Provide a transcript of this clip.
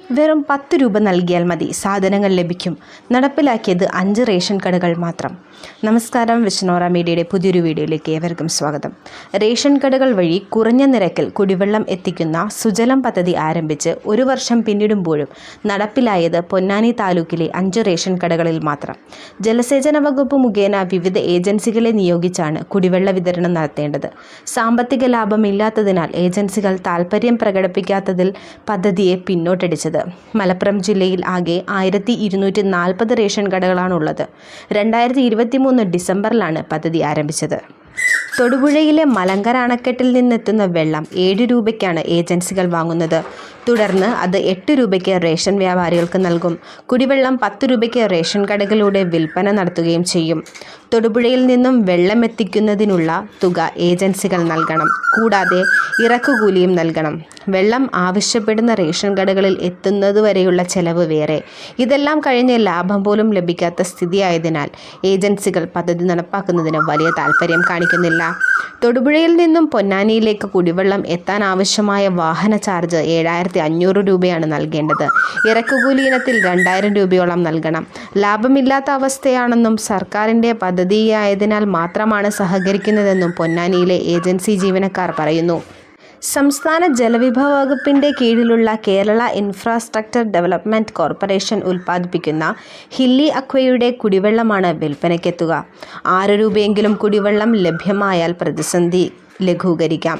വെറും 10 രൂപ നൽകിയാൽ മതി, സാധനങ്ങൾ ലഭിക്കും. നടപ്പിലാക്കിയത് 5 റേഷൻ കടകൾ മാത്രം. നമസ്കാരം, വിഷ്ണോറ മീഡിയയുടെ പുതിയൊരു വീഡിയോയിലേക്ക് ഏവർക്കും സ്വാഗതം. റേഷൻ കടകൾ വഴി കുറഞ്ഞ നിരക്കിൽ കുടിവെള്ളം എത്തിക്കുന്ന സുജലം പദ്ധതി ആരംഭിച്ച് 1 വർഷം പിന്നിടുമ്പോഴും നടപ്പിലായത് പൊന്നാനി താലൂക്കിലെ 5 റേഷൻ കടകളിൽ മാത്രം. ജലസേചന വകുപ്പ് മുഖേന വിവിധ ഏജൻസികളെ നിയോഗിച്ചാണ് കുടിവെള്ള വിതരണം നടത്തേണ്ടത്. സാമ്പത്തിക ലാഭമില്ലാത്തതിനാൽ ഏജൻസികൾ താൽപ്പര്യം പ്രകടിപ്പിക്കാത്തതിൽ പദ്ധതിയെ പിന്നോട്ടടിച്ചത്. മലപ്പുറം ജില്ലയിൽ ആകെ 1240 റേഷൻ കടകളാണുള്ളത്. 2023 ഡിസംബറിലാണ് പദ്ധതി ആരംഭിച്ചത്. തൊടുപുഴയിലെ മലങ്കര അണക്കെട്ടിൽ നിന്നെത്തുന്ന വെള്ളം 7 രൂപയ്ക്കാണ് ഏജൻസികൾ വാങ്ങുന്നത്. തുടർന്ന് അത് 8 രൂപയ്ക്ക് റേഷൻ വ്യാപാരികൾക്ക് നൽകും. കുടിവെള്ളം 10 രൂപയ്ക്ക് റേഷൻ കടകളിലൂടെ വിൽപ്പന നടത്തുകയും ചെയ്യും. തൊടുപുഴയിൽ നിന്നും വെള്ളം എത്തിക്കുന്നതിനുള്ള തുക ഏജൻസികൾ നൽകണം. കൂടാതെ ഇറക്കുകൂലിയും നൽകണം. വെള്ളം ആവശ്യപ്പെടുന്ന റേഷൻ കടകളിൽ എത്തുന്നതുവരെയുള്ള ചെലവ് വേറെ. ഇതെല്ലാം കഴിഞ്ഞ് ലാഭം പോലും ലഭിക്കാത്ത സ്ഥിതിയായതിനാൽ ഏജൻസികൾ പദ്ധതി നടപ്പാക്കുന്നതിന് വലിയ താൽപ്പര്യം കാണിക്കുന്നില്ല. തൊടുപുഴയിൽ നിന്നും പൊന്നാനിയിലേക്ക് കുടിവെള്ളം എത്താൻ ആവശ്യമായ വാഹന ചാർജ് 7500 രൂപയാണ് നൽകേണ്ടത്. ഇറക്കുകൂലി ഇനത്തിൽ 2000 രൂപയോളം നൽകണം. ലാഭമില്ലാത്ത അവസ്ഥയാണെന്നും സർക്കാരിൻ്റെ പദ്ധതിയായതിനാൽ മാത്രമാണ് സഹകരിക്കുന്നതെന്നും പൊന്നാനിയിലെ ഏജൻസി ജീവനക്കാർ പറയുന്നു. സംസ്ഥാന ജലവിഭവ വകുപ്പിൻ്റെ കീഴിലുള്ള കേരള ഇൻഫ്രാസ്ട്രക്ചർ ഡെവലപ്മെൻറ്റ് കോർപ്പറേഷൻ ഉൽപ്പാദിപ്പിക്കുന്ന ഹില്ലി അക്വയുടെ കുടിവെള്ളമാണ് വിൽപ്പനയ്ക്കെത്തുക. 6 രൂപയെങ്കിലും കുടിവെള്ളം ലഭ്യമായാൽ പ്രതിസന്ധി ലഘൂകരിക്കാം.